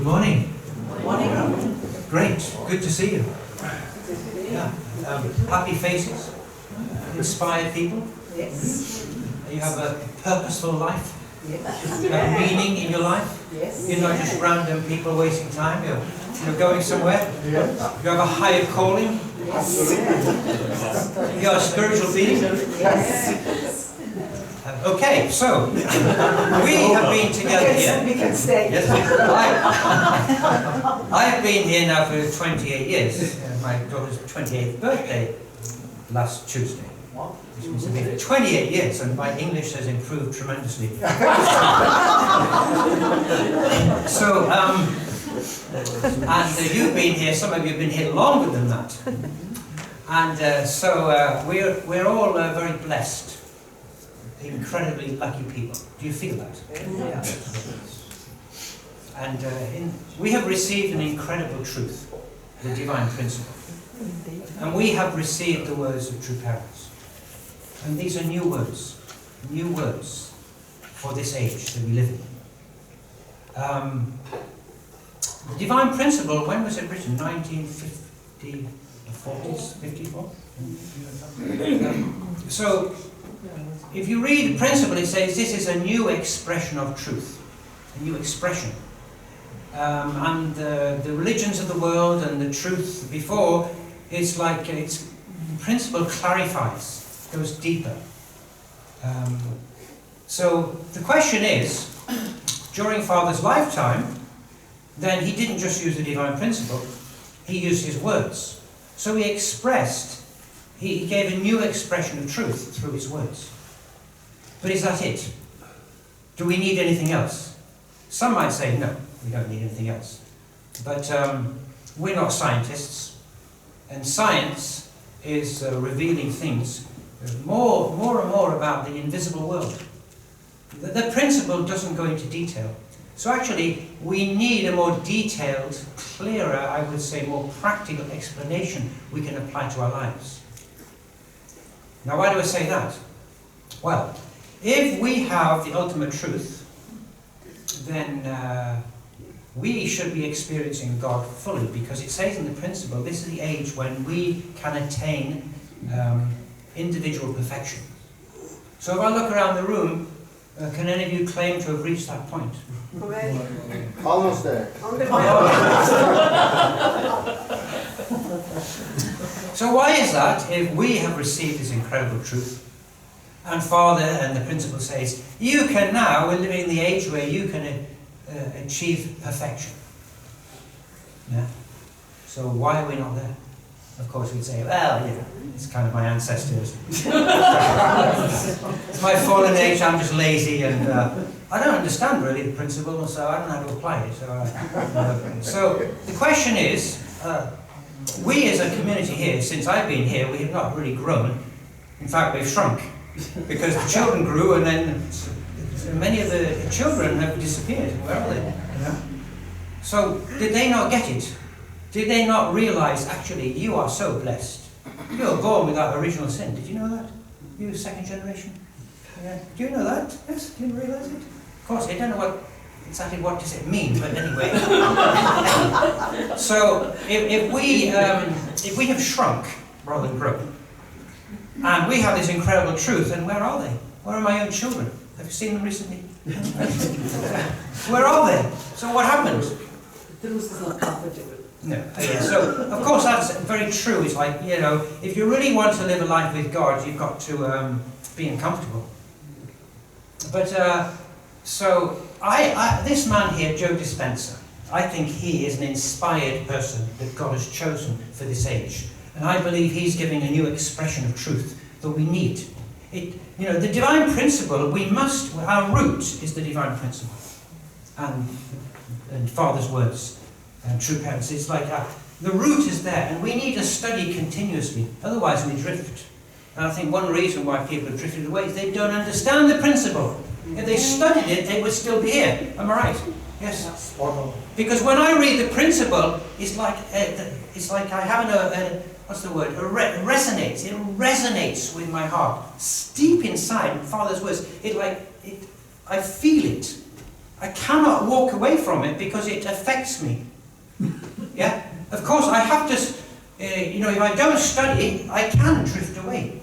Good morning. Good morning. Great. Good to see you. Yeah. Happy faces. Inspired people. Yes. You have a purposeful life. Yes. You have meaning in your life. Yes. You're not just random people wasting time. You're going somewhere. You have a higher calling. Yes. You're a spiritual being. Yes. Okay, so we have been together here. We can stay. Yes, I have been here now for 28 years. My daughter's 28th birthday last Tuesday. Which means I've been here 28 years, and my English has improved tremendously. So, and you've been here, some of you have been here longer than that. And so we're all very blessed. Incredibly lucky people. Do you feel that? Yeah. And we have received an incredible truth, the divine principle. And we have received the words of true parents. And these are new words for this age that we live in. The divine principle, when was it written? 1950, 40s, 54? So, if you read the principle, it says this is a new expression of truth, a new expression. And the religions of the world and the truth before, it's like the principle clarifies, goes deeper. So the question is, during Father's lifetime, then he didn't just use the divine principle, he used his words. So he expressed, he gave a new expression of truth through his words. But is that it? Do we need anything else? Some might say, no, we don't need anything else. But we're not scientists. And science is revealing things more and more about the invisible world. The principle doesn't go into detail. So actually, we need a more detailed, clearer, I would say, more practical explanation we can apply to our lives. Now, why do I say that? Well, if we have the ultimate truth, then we should be experiencing God fully, because it says in the principle, this is the age when we can attain individual perfection. So if I look around the room, can any of you claim to have reached that point? Almost there. So why is that, if we have received this incredible truth, and Father and the principle says, you can now, we're living in the age where you can achieve perfection. Yeah? So why are we not there? Of course we'd say, well, yeah, it's kind of my ancestors. It's my fallen age, I'm just lazy, and I don't understand really the principle, so I don't know how to apply it. So the question is, we as a community here, since I've been here, we have not really grown. In fact, we've shrunk. Because the children grew, and then many of the children have disappeared. Where are they? Yeah. So, did they not get it? Did they not realize, actually, you are so blessed? You were born without original sin. Did you know that? You second generation? Yeah. Do you know that? Yes? Didn't realize it? Of course, I don't know exactly what does it mean, but anyway. So, if we have shrunk rather than grown, and we have this incredible truth, and where are they? Where are my own children? Have you seen them recently? Where are they? So what happened? No. Yeah, so, of course, that's very true. It's like, you know, if you really want to live a life with God, you've got to be uncomfortable. But, so, this man here, Joe Dispenza, I think he is an inspired person that God has chosen for this age. And I believe he's giving a new expression of truth that we need. You know, the divine principle, our root is the divine principle. And Father's words and true parents. It's like the root is there, and we need to study continuously, otherwise we drift. And I think one reason why people have drifted away is they don't understand the principle. If they studied it, they would still be here. Am I right? Yes. Because when I read the principle, it's like I have what's the word? It resonates. It resonates with my heart. Deep inside Father's words, I feel it. I cannot walk away from it because it affects me. Yeah? Of course, I have to, if I don't study it, I can drift away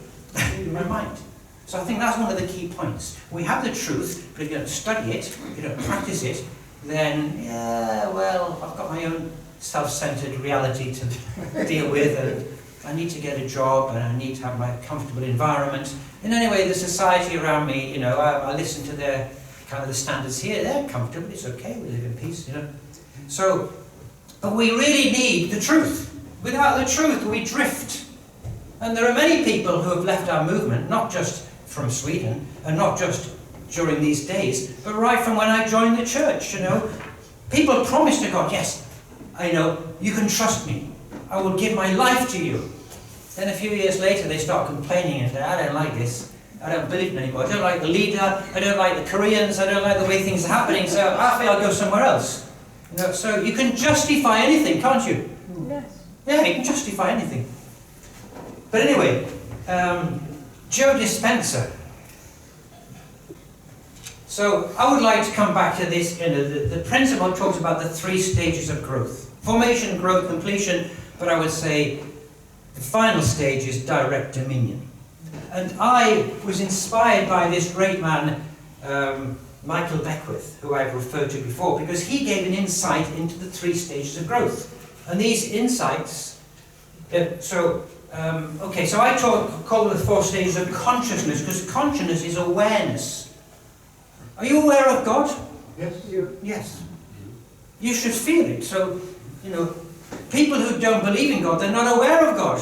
in my mind. So I think that's one of the key points. We have the truth, but if you don't study it, if you don't practice it, then, yeah, well, I've got my own self-centered reality to deal with, and I need to get a job, and I need to have my comfortable environment. And anyway, the society around me, I listen to their kind of the standards here. They're comfortable, it's okay, we live in peace, So, but we really need the truth. Without the truth, we drift. And there are many people who have left our movement, not just from Sweden, and not just during these days, but right from when I joined the church, People promise to God, yes, you can trust me. I will give my life to you. Then a few years later, they start complaining and say, I don't like this. I don't believe it anymore. I don't like the leader. I don't like the Koreans. I don't like the way things are happening. So I feel I'll go somewhere else. So you can justify anything, can't you? Yes. Yeah, you can justify anything. But anyway, Joe Dispenza. So I would like to come back to this. The principle talks about the 3 stages of growth: formation, growth, completion. But I would say the final stage is direct dominion. And I was inspired by this great man, Michael Beckwith, who I've referred to before, because he gave an insight into the 3 stages of growth. And these insights, so I call them the 4 stages of consciousness, because consciousness is awareness. Are you aware of God? Yes. Yes. You should feel it. So, people who don't believe in God, they're not aware of God.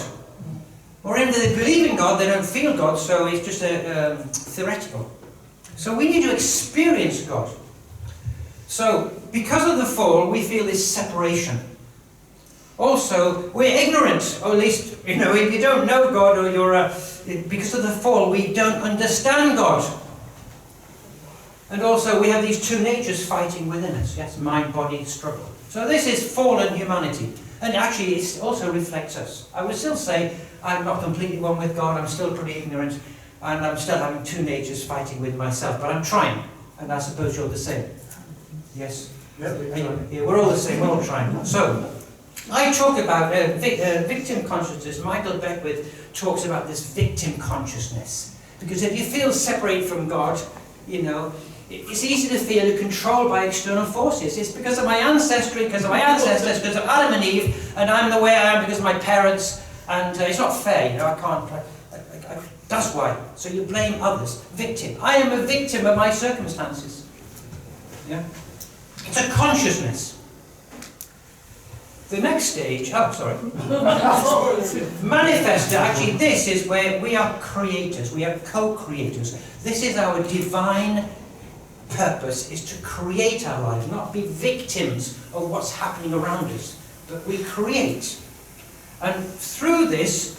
Or if they believe in God, they don't feel God, so it's just theoretical. So we need to experience God. So, because of the fall, we feel this separation. Also, we're ignorant, or at least, if you don't know God, or because of the fall, we don't understand God. And also, we have these 2 natures fighting within us. Yes, mind-body struggle. So this is fallen humanity. And actually, it also reflects us. I would still say, I'm not completely one with God, I'm still pretty ignorant, and I'm still having 2 natures fighting with myself, but I'm trying, and I suppose you're the same. Yes? Yeah, we're all the same, we're all trying. So, I talk about victim consciousness. Michael Beckwith talks about this victim consciousness. Because if you feel separate from God, it's easy to feel controlled by external forces. It's because of my ancestry, because of my ancestors, because of Adam and Eve, and I'm the way I am because of my parents, and it's not fair, I can't, that's why. So you blame others. Victim. I am a victim of my circumstances. Yeah? It's a consciousness. The next stage, manifestor, actually this is where we are creators, we are co-creators. This is our divine purpose, is to create our lives, not be victims of what's happening around us, but we create. And through this,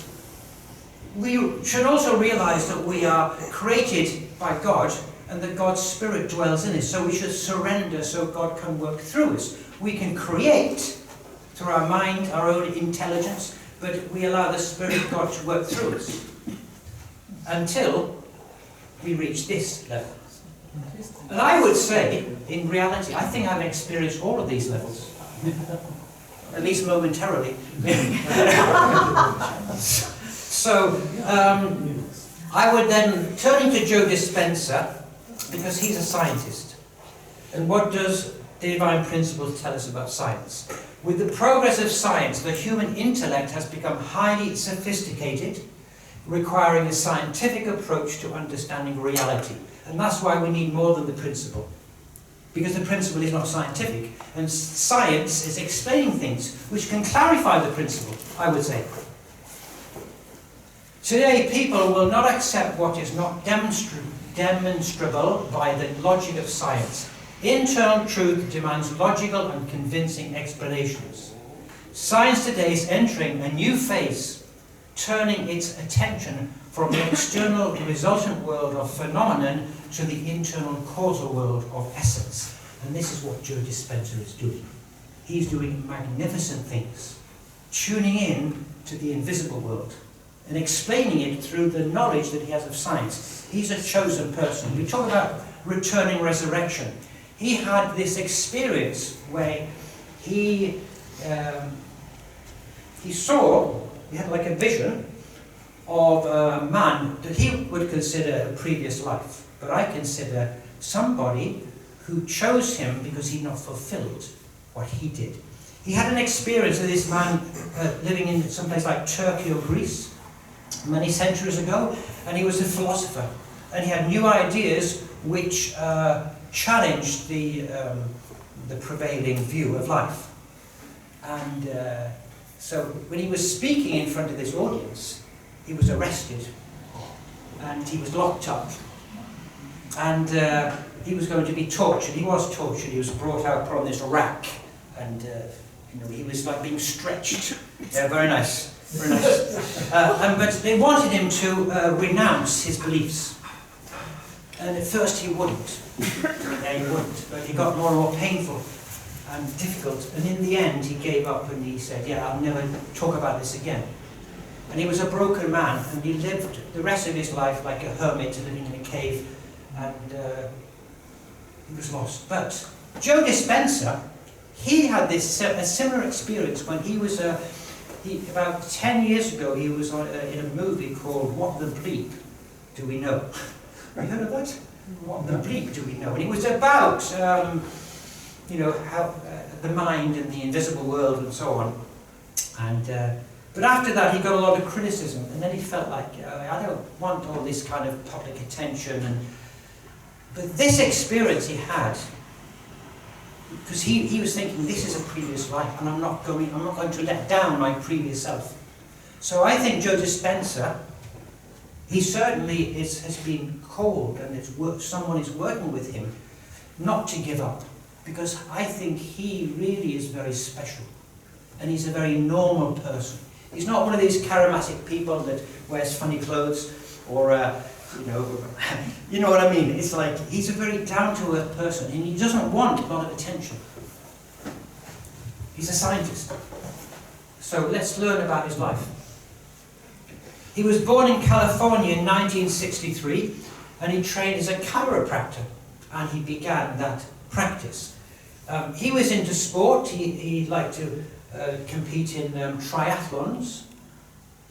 we should also realize that we are created by God and that God's Spirit dwells in us. So we should surrender so God can work through us. We can create through our mind, our own intelligence, but we allow the Spirit of God to work through us until we reach this level. And I would say, in reality, I think I've experienced all of these levels. At least momentarily. So, I would then turn to Joe Dispenza, because he's a scientist. And what does the divine principles tell us about science? With the progress of science, the human intellect has become highly sophisticated, requiring a scientific approach to understanding reality. And that's why we need more than the principle. Because the principle is not scientific, and science is explaining things which can clarify the principle, I would say. Today, people will not accept what is not demonstrable by the logic of science. Internal truth demands logical and convincing explanations. Science today is entering a new phase, turning its attention from the external resultant world of phenomenon to the internal causal world of essence. And this is what Joe Dispenza is doing. He's doing magnificent things, tuning in to the invisible world and explaining it through the knowledge that he has of science. He's a chosen person. We talk about returning resurrection. he had this experience where he had like a vision of a man that he would consider a previous life, but I consider somebody who chose him because he'd not fulfilled what he did. He had an experience of this man living in some place like Turkey or Greece many centuries ago, and he was a philosopher, and he had new ideas which challenged the prevailing view of life. And so when he was speaking in front of this audience, he was arrested and he was locked up, and he was going to be tortured. He was tortured. He was brought out on this rack, and he was like being stretched. Yeah, very nice, very nice. But they wanted him to renounce his beliefs, and at first he wouldn't. Yeah, he wouldn't. But he got more and more painful and difficult, and in the end he gave up and he said, "Yeah, I'll never talk about this again." And he was a broken man, and he lived the rest of his life like a hermit living in a cave, and he was lost. But Joe Dispenza, he had a similar experience when he was about 10 years ago. He was in a movie called What the Bleep Do We Know? Have you heard of that? What the bleep do we know? And it was about how the mind and the invisible world and so on. And but after that he got a lot of criticism, and then he felt like, I don't want all this kind of public attention. But this experience he had, because he was thinking, this is a previous life, and I'm not going to let down my previous self. So I think Joe Dispenza, he certainly has been called, and someone is working with him not to give up, because I think he really is very special, and he's a very normal person. He's not one of these charismatic people that wears funny clothes, or you know what I mean. It's like he's a very down-to-earth person, and he doesn't want a lot of attention. He's a scientist. So let's learn about his life. He was born in California in 1963, and he trained as a chiropractor, and he began that practice. He was into sport. He liked to compete in triathlons.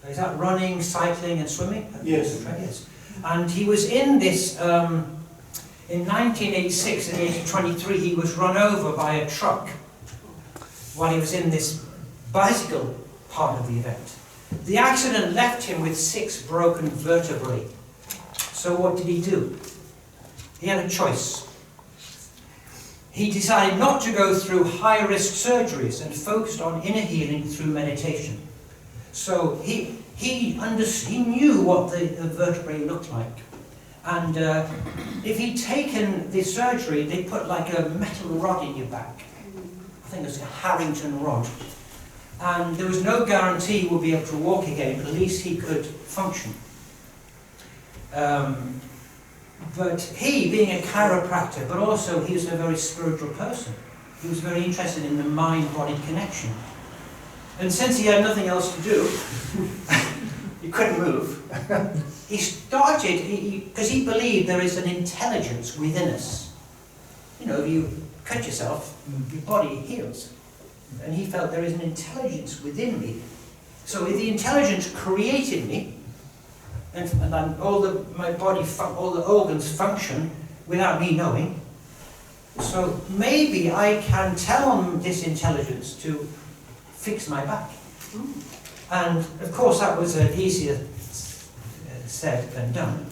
Is that running, cycling and swimming? Yes. Yes. And he was in this, in 1986, at the age of 23, he was run over by a truck while he was in this bicycle part of the event. The accident left him with 6 broken vertebrae. So what did he do? He had a choice. He decided not to go through high-risk surgeries and focused on inner healing through meditation. So he knew what the vertebrae looked like. And if he'd taken the surgery, they put like a metal rod in your back. I think it was a Harrington rod. And there was no guarantee he would be able to walk again, but at least he could function. But he, being a chiropractor, but also he was a very spiritual person. He was very interested in the mind-body connection. And since he had nothing else to do, he couldn't move, he started, because he believed there is an intelligence within us. If you cut yourself, your body heals. And he felt there is an intelligence within me. So if the intelligence created me, and my body, all the organs function without me knowing, so maybe I can tell this intelligence to fix my back. And of course that was easier said than done.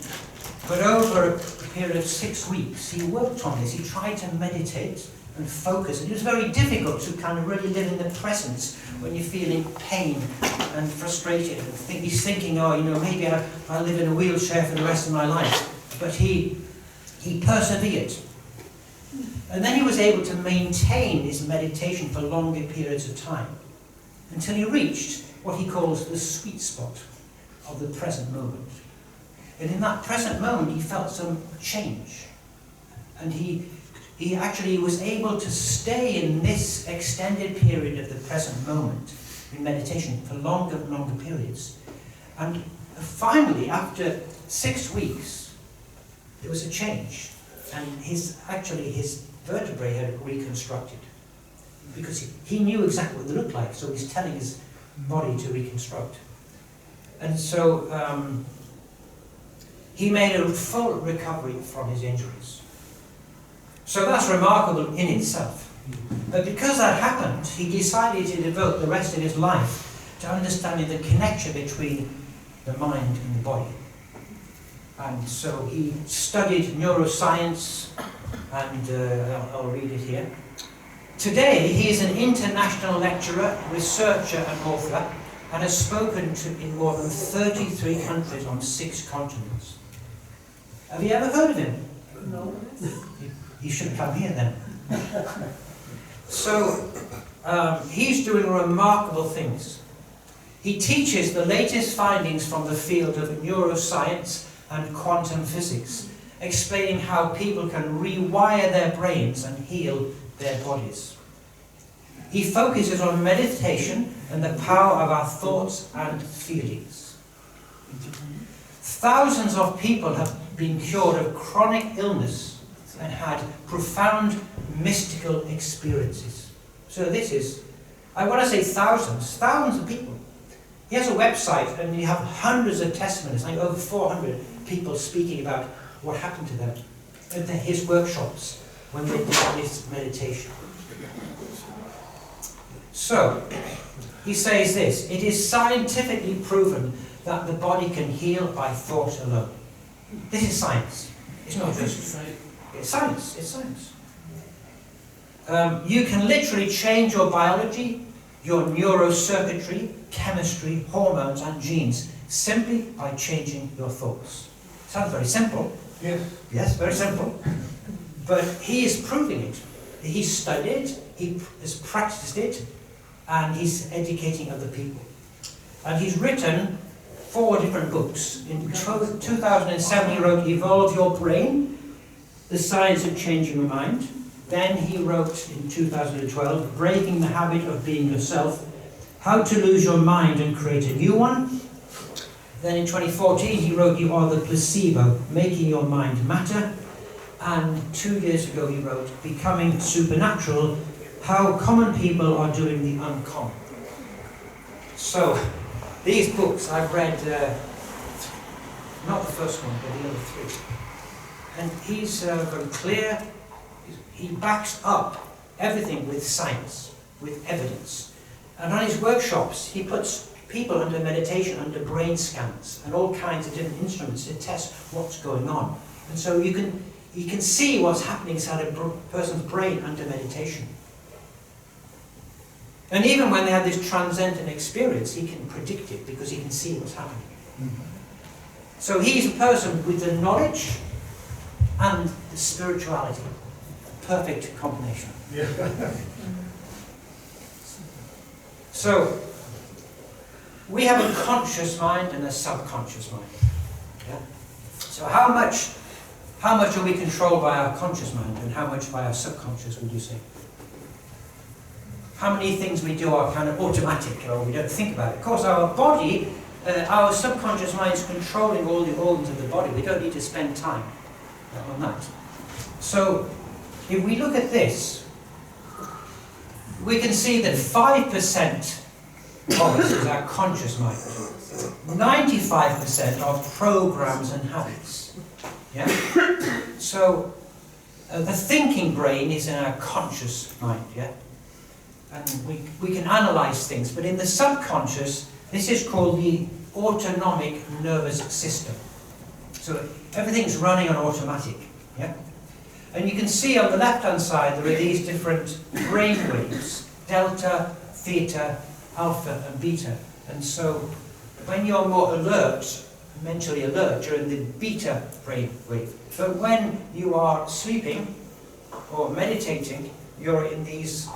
But over a period of 6 weeks, he worked on this. He tried to meditate and focus. And it was very difficult to kind of really live in the presence when you're feeling pain and frustrated. And he's thinking, maybe I'll live in a wheelchair for the rest of my life. But he persevered. And then he was able to maintain his meditation for longer periods of time, until he reached what he calls the sweet spot of the present moment. And in that present moment, he felt some change. And he actually was able to stay in this extended period of the present moment in meditation for longer and longer periods. And finally, after 6 weeks, there was a change. and his vertebrae had reconstructed because he knew exactly what they looked like, so he's telling his body to reconstruct. And so he made a full recovery from his injuries. So that's remarkable in itself. But because that happened, he decided to devote the rest of his life to understanding the connection between the mind and the body. And so he studied neuroscience, and I'll read it here. Today, he is an international lecturer, researcher and author, and has spoken in more than 33 countries on 6 continents. Have you ever heard of him? No. He should come here then. So, he's doing remarkable things. He teaches the latest findings from the field of neuroscience and quantum physics, explaining how people can rewire their brains and heal their bodies. He focuses on meditation and the power of our thoughts and feelings. Thousands of people have been cured of chronic illness and had profound mystical experiences. So this is, I want to say thousands of people. He has a website and you have hundreds of testimonies, like over 400 people speaking about what happened to them at his workshops when they did this meditation. So, he says this: it is scientifically proven that the body can heal by thought alone. This is science. It's not just... It's science. It's science. You can literally change your biology, your neurocircuitry, chemistry, hormones and genes simply by changing your thoughts. Sounds very simple. Yes. Yes, very simple. But he is proving it. He's studied, he has practiced it, and he's educating other people. And he's written 4 different books. In 2007 he wrote Evolve Your Brain, The Science of Changing Your Mind. Then he wrote in 2012 Breaking the Habit of Being Yourself, How to Lose Your Mind and Create a New One. Then in 2014 he wrote You Are the Placebo, Making Your Mind Matter. And 2 years ago he wrote Becoming Supernatural, How Common People Are Doing the Uncommon. So, these books I've read, not the first one, but the other 3. And he's very clear. He backs up everything with science, with evidence. And on his workshops, he puts people under meditation, under brain scans, and all kinds of different instruments to test what's going on. And so you can see what's happening inside a person's brain under meditation. And even when they have this transcendent experience, he can predict it because he can see what's happening. So he's a person with the knowledge and the spirituality. Perfect combination. Yeah. So, we have a conscious mind and a subconscious mind. Yeah? So how much are we controlled by our conscious mind and how much by our subconscious, would you say? How many things we do are kind of automatic, or we don't think about it? Of course, our body, our subconscious mind is controlling all the organs of the body. We don't need to spend time on that. So, if we look at this, we can see that 5% of us is our conscious mind. 95% are programs and habits. Yeah? So, the thinking brain is in our conscious mind, yeah? And we can analyze things, but in the subconscious, this is called the autonomic nervous system. So everything's running on automatic, yeah? And you can see on the left-hand side there are these different brain waves, delta, theta, alpha and beta. And so when you're more alert, mentally alert, you're in the beta brain wave. But when you are sleeping or meditating, you're in these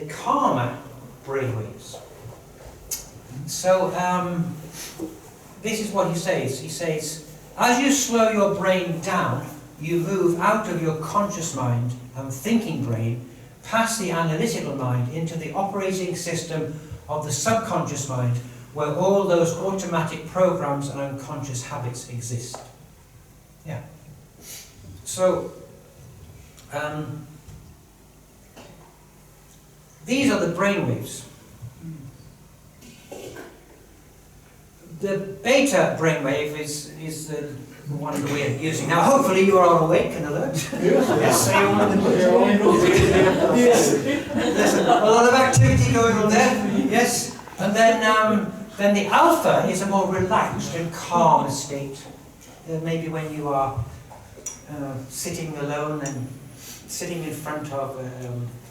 calmer brain waves. So this is what he says. He says, as you slow your brain down, you move out of your conscious mind and thinking brain, past the analytical mind, into the operating system of the subconscious mind, where all those automatic programs and unconscious habits exist. Yeah. So, these are the brain waves. The beta brainwave is the one that we're using now. Hopefully you are all awake and alert. Yes, so there's a lot of activity going on there. Yes, and then the alpha is a more relaxed and calm state. Maybe when you are sitting alone and sitting in front of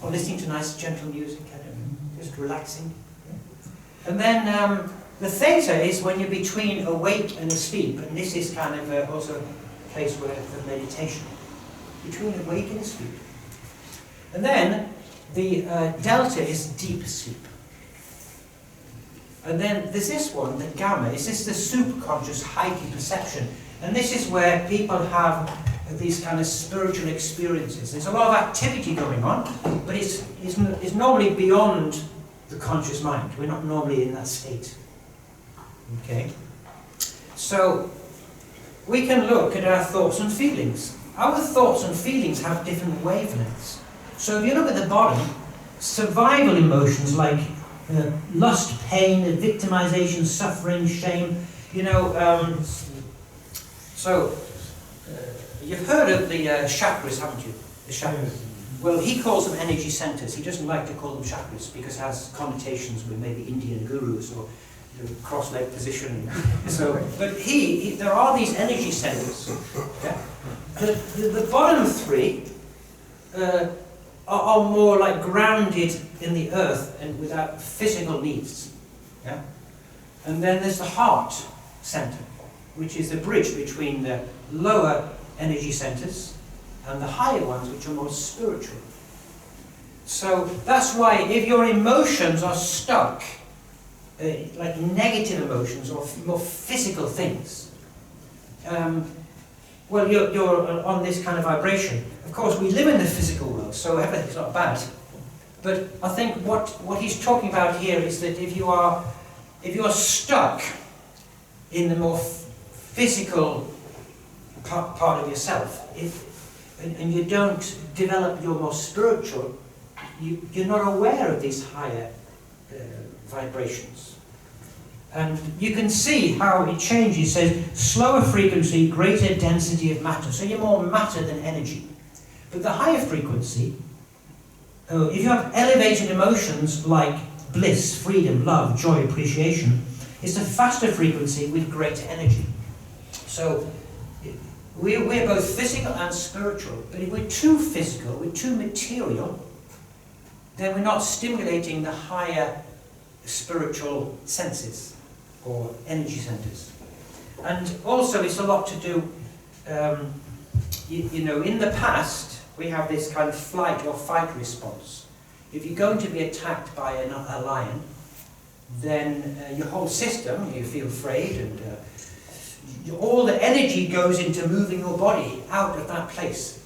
or listening to nice gentle music, I don't know, just relaxing. And then the theta is when you're between awake and asleep, and this is kind of also a place where for meditation, between awake and asleep. And then the delta is deep sleep. And then there's this one, the gamma. Is this the superconscious heightened perception? And this is where people have these kind of spiritual experiences. There's a lot of activity going on, but it's normally beyond the conscious mind. We're not normally in that state. Okay? So, we can look at our thoughts and feelings. Our thoughts and feelings have different wavelengths. So if you look at the bottom, survival emotions like lust, pain, victimization, suffering, shame, you know, you've heard of the chakras, haven't you? The chakras. Well, he calls them energy centers. He doesn't like to call them chakras because it has connotations with maybe Indian gurus or cross-leg position. So, but there are these energy centers. Yeah? The bottom three are more like grounded in the earth and without physical needs. Yeah? And then there's the heart center, which is the bridge between the lower energy centers and the higher ones, which are more spiritual. So that's why if your emotions are stuck, like negative emotions or more physical things, well, you're on this kind of vibration. Of course, we live in the physical world, so everything's not bad. But I think what he's talking about here is that if you're stuck in the more physical part of yourself, and you don't develop your more spiritual, you're not aware of these higher vibrations. And you can see how it changes. It says slower frequency, greater density of matter. So you're more matter than energy. But the higher frequency, if you have elevated emotions like bliss, freedom, love, joy, appreciation, it's a faster frequency with greater energy. So we're both physical and spiritual. But if we're too physical, we're too material, then we're not stimulating the higher spiritual senses or energy centers. And also it's a lot to do, you know, in the past we have this kind of flight or fight response. If you're going to be attacked by a lion, then your whole system, you feel afraid, and all the energy goes into moving your body out of that place.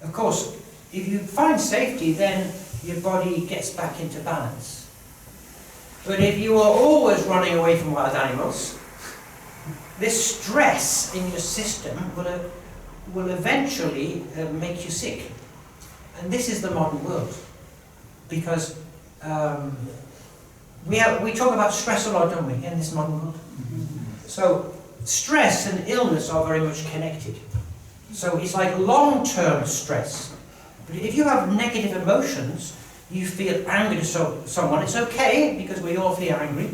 Of course, if you find safety, then your body gets back into balance. But if you are always running away from wild animals, this stress in your system will eventually make you sick. And this is the modern world. Because we talk about stress a lot, don't we, in this modern world? So stress and illness are very much connected. So it's like long-term stress. But if you have negative emotions, you feel angry to someone, it's okay, because we all feel angry,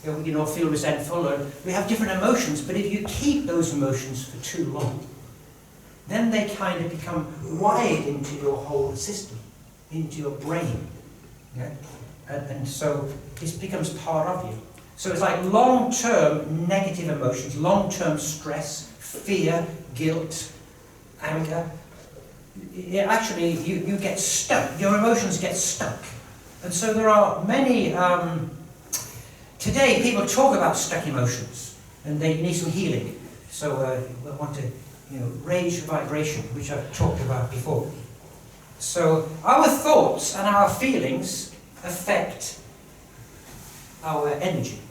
you know, we can all feel resentful, or we have different emotions, but if you keep those emotions for too long, then they kind of become wired into your whole system, into your brain. Yeah? And so this becomes part of you. So it's like long-term negative emotions, long-term stress, fear, guilt, anger. Actually, you get stuck. Your emotions get stuck. And so there are many... today, people talk about stuck emotions, and they need some healing. So we want to, raise vibration, which I've talked about before. So our thoughts and our feelings affect our energy.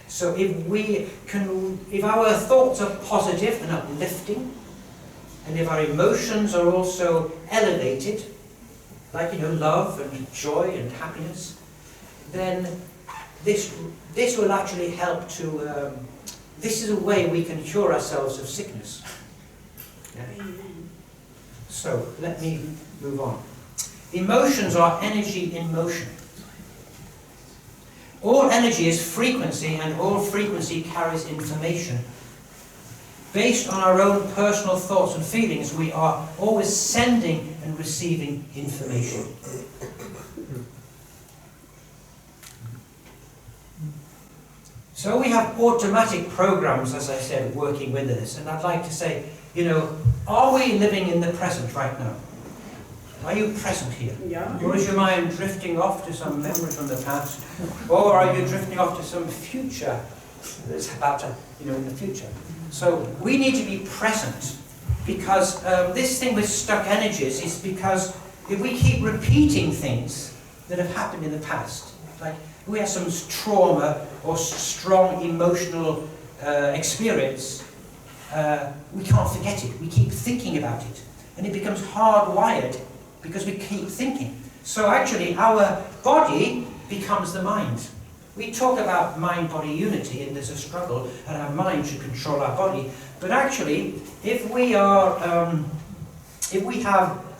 So if our thoughts are positive and uplifting, and if our emotions are also elevated, like, love and joy and happiness, then this will actually help to, this is a way we can cure ourselves of sickness. Yeah. So, let me move on. Emotions are energy in motion. All energy is frequency, and all frequency carries information. Based on our own personal thoughts and feelings, we are always sending and receiving information. So we have automatic programs, as I said, working with us. And I'd like to say, are we living in the present right now? Are you present here? Yeah. Or is your mind drifting off to some memory from the past? Or are you drifting off to some future that's about to, in the future? So we need to be present, because this thing with stuck energies is because if we keep repeating things that have happened in the past, like we have some trauma or strong emotional experience, we can't forget it. We keep thinking about it. And it becomes hardwired because we keep thinking. So actually our body becomes the mind. We talk about mind-body unity, and there's a struggle, and our mind should control our body. But actually, if we have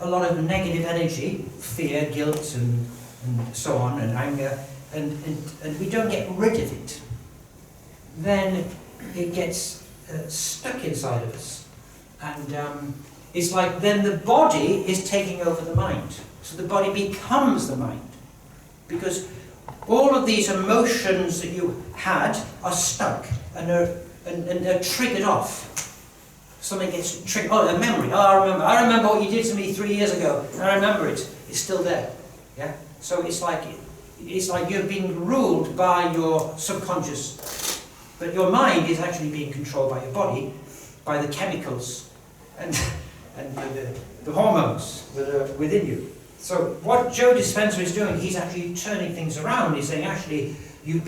a lot of negative energy, fear, guilt, and so on, and anger, and we don't get rid of it, then it gets stuck inside of us. And it's like then the body is taking over the mind. So the body becomes the mind. Because all of these emotions that you had are stuck and they're triggered off. Something gets triggered. Oh, a memory. Oh, I remember what you did to me 3 years ago. I remember it. It's still there. Yeah. So it's like you're being ruled by your subconscious, but your mind is actually being controlled by your body, by the chemicals and the hormones that are within you. So what Joe Dispenza is doing, he's actually turning things around. He's saying, actually, your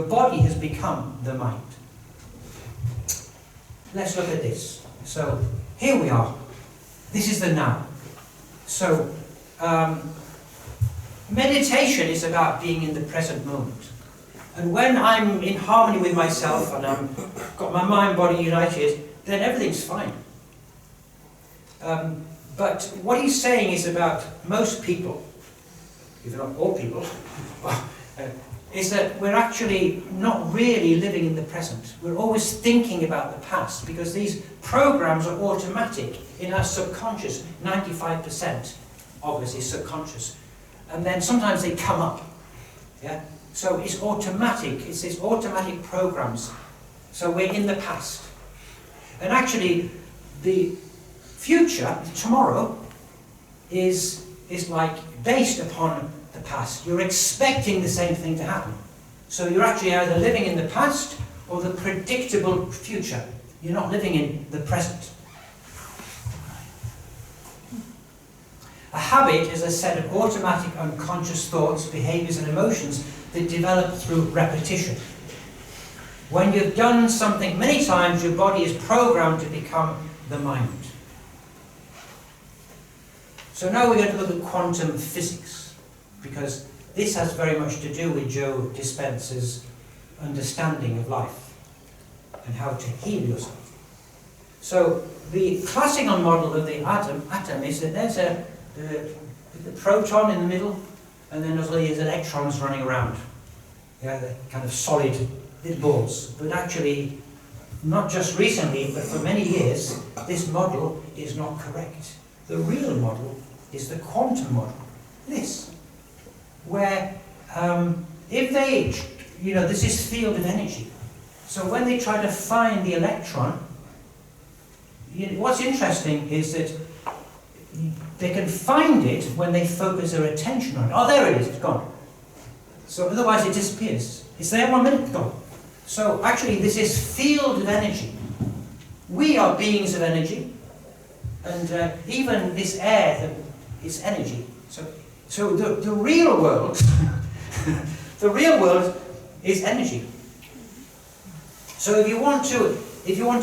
body has become the mind. Let's look at this. So here we are. This is the now. So meditation is about being in the present moment. And when I'm in harmony with myself and I've got my mind, body united, then everything's fine. But what he's saying is about most people, if not all people, is that we're actually not really living in the present. We're always thinking about the past, because these programs are automatic in our subconscious. 95% of us is subconscious. And then sometimes they come up. Yeah? So it's automatic. It's these automatic programs. So we're in the past. And actually, the future, tomorrow, is like based upon the past. You're expecting the same thing to happen. So you're actually either living in the past or the predictable future. You're not living in the present. A habit is a set of automatic unconscious thoughts, behaviors and emotions that develop through repetition. When you've done something many times, your body is programmed to become the mind. So now we're going to look at quantum physics, because this has very much to do with Joe Dispenza's understanding of life and how to heal yourself. So the classical model of the atom is that there's the proton in the middle, and then there's all these electrons running around. Yeah, the kind of solid little balls. But actually, not just recently, but for many years, this model is not correct. The real model is the quantum model. This, where if they, there's this field of energy. So when they try to find the electron, what's interesting is that they can find it when they focus their attention on it. Oh, there it is, it's gone. So otherwise it disappears. It's there 1 minute, gone. So actually this is field of energy. We are beings of energy, and even this air is energy. So the real world, the real world is energy. So if you want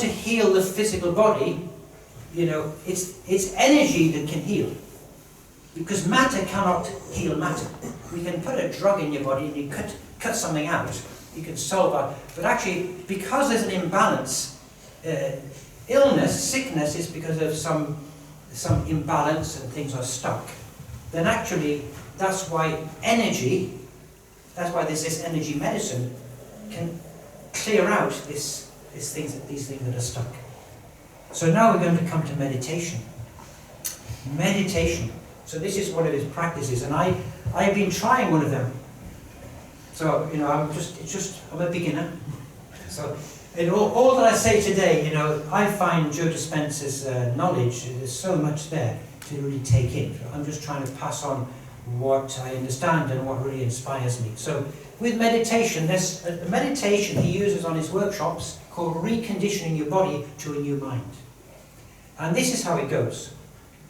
to heal the physical body, it's energy that can heal. Because matter cannot heal matter. We can put a drug in your body and you cut something out. You can solve that. But actually, because there's an imbalance, illness, sickness is because of some imbalance and things are stuck. Then actually, that's why there's this energy medicine can clear out these things that are stuck. So now we're going to come to meditation. Meditation. So this is one of his practices, and I've been trying one of them. So I'm a beginner. So in all that I say today, I find Joe Dispenza's knowledge. There's so much there to really take in. I'm just trying to pass on what I understand and what really inspires me. So with meditation, there's a meditation he uses on his workshops called reconditioning your body to a new mind. And this is how it goes.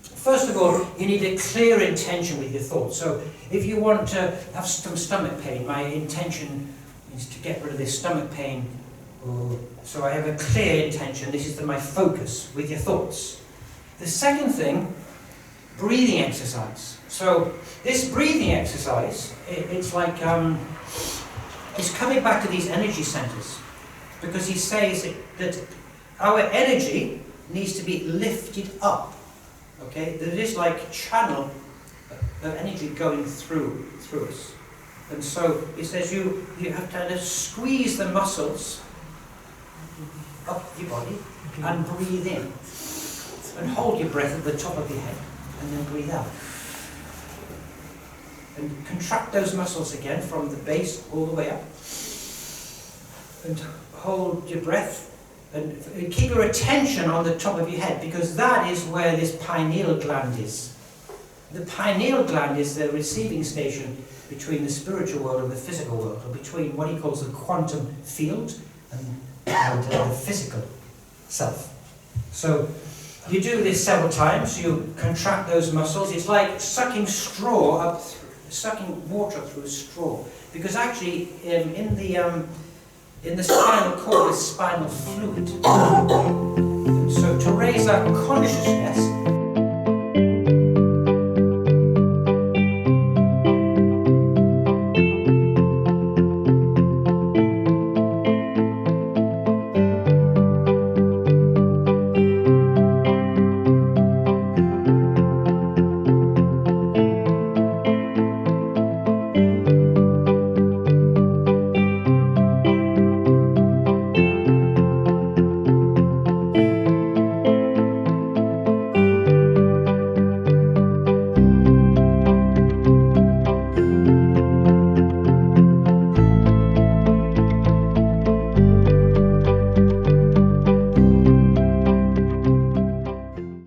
First of all, you need a clear intention with your thoughts. So if you want to have some stomach pain, my intention is to get rid of this stomach pain. So I have a clear intention. This is my focus with your thoughts. The second thing, breathing exercise. So this breathing exercise, it's like, it's coming back to these energy centers. Because he says that our energy needs to be lifted up. Okay, there is like a channel of energy going through us. And so he says you have to kind of squeeze the muscles up your body and breathe in. And hold your breath at the top of your head and then breathe out. And contract those muscles again from the base all the way up. And hold your breath. And keep your attention on the top of your head, because that is where this pineal gland is. The pineal gland is the receiving station between the spiritual world and the physical world, or between what he calls the quantum field and the physical self. So you do this several times, you contract those muscles. It's like sucking water through a straw. Because actually in the spinal cord is spinal fluid. So to raise our consciousness,